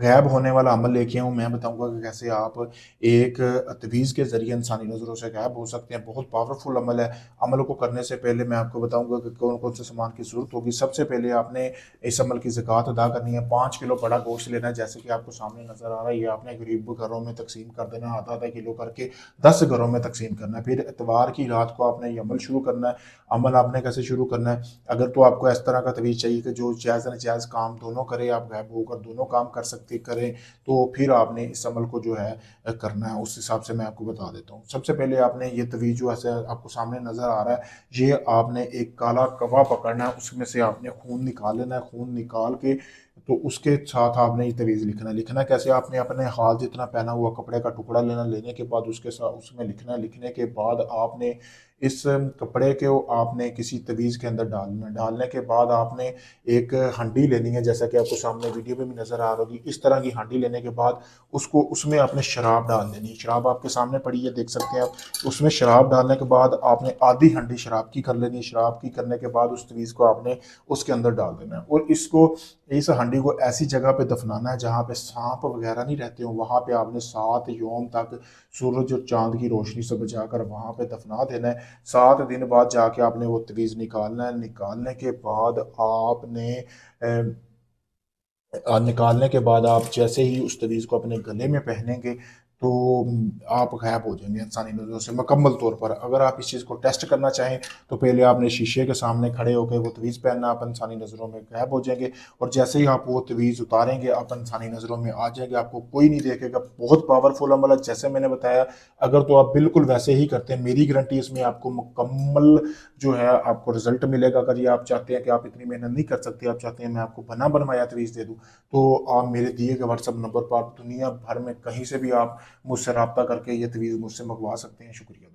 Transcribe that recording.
गैब होने वाला अमल लेके आया हूँ। मैं बताऊँगा कि कैसे आप एक तवीज़ के ज़रिए इंसानी नज़रों से गैब हो सकते हैं। बहुत पावरफुल अमल है। अमल को करने से पहले मैं आपको बताऊँगा कि कौन-कौन से सामान की ज़रूरत होगी। सबसे पहले आपने इस अमल की ज़कात अदा करनी है। 5 किलो बड़ा गोश्त लेना है, जैसे कि आपको सामने नज़र आ रहा है। ये आपने गरीब घरों में तक़सीम कर देना है, आधा-आधा किलो करके 10 घरों में तक़सीम करना है। फिर इतवार की रात को आपने ये अमल शुरू करना है। अमल आपने कैसे शुरू करना है? अगर तो आपको इस तरह का तवीज़ चाहिए कि जो जायज़ नाजायज़ काम दोनों करे, आप गैब होकर दोनों काम कर सकते करें, तो फिर आपने इस अमल को जो है करना है। उस हिसाब से मैं आपको बता देता हूँ। सबसे पहले आपने ये तवीज़ जो ऐसे आपको सामने नज़र आ रहा है, ये आपने एक काला कवा पकड़ना है, उसमें से आपने खून निकाल लेना है। खून निकाल के तो उसके साथ आपने ये तवीज़ लिखना है। लिखना कैसे? आपने अपने हाथ जितना पहना हुआ कपड़े का टुकड़ा लेना, लेने के बाद उसके साथ उसमें लिखना है। लिखने के बाद आपने इस कपड़े को आपने किसी तवीज़ के अंदर डालना है। डालने के बाद आपने एक हांडी लेनी है, जैसा कि आपको सामने वीडियो में भी नज़र आ रही होगी। इस तरह की हांडी लेने के बाद उसको उसमें आपने शराब डाल देनी है। शराब आपके सामने पड़ी है, देख सकते हैं आप। उसमें शराब डालने के बाद आपने आधी हांडी शराब की कर लेनी है। शराब की करने के बाद उस तवीज़ को आपने उसके अंदर डाल देना है और इस हांडी को ऐसी जगह पे दफनाना है जहाँ पे सांप वगैरह नहीं रहते हो। वहाँ पे आपने 7 यौम तक सूरज और चांद की रोशनी से बचाकर वहाँ पे दफना देना है। 7 दिन बाद जाके आपने वो तवीज़ निकालना है। निकालने के बाद आपने निकालने के बाद आप जैसे ही उस तवीज़ को अपने गले में पहनेंगे, तो आप गायब हो जाएंगे इंसानी नज़रों से मुकम्मल तौर पर। अगर आप इस चीज़ को टेस्ट करना चाहें, तो पहले आपने शीशे के सामने खड़े होकर वो तवीज़ पहनना, आप इंसानी नज़रों में गायब हो जाएंगे। और जैसे ही आप वो तवीज़ उतारेंगे, आप इंसानी नज़रों में आ जाएंगे, आपको कोई नहीं देखेगा। बहुत पावरफुल अमल है, जैसे मैंने बताया। अगर तो आप बिल्कुल वैसे ही करते हैं, मेरी गारंटी इसमें आपको मुकम्मल जो है आपको रिजल्ट मिलेगा। अगर ये आप चाहते हैं कि आप इतनी मेहनत नहीं कर सकते, आप चाहते हैं मैं आपको बना बनवाया तवीज़ दे दूँ, तो आप मेरे दिए गए व्हाट्सएप नंबर पर दुनिया भर में कहीं से भी आप मुझसे रब्ता करके ये तवीज़ मुझसे मंगवा सकते हैं। शुक्रिया।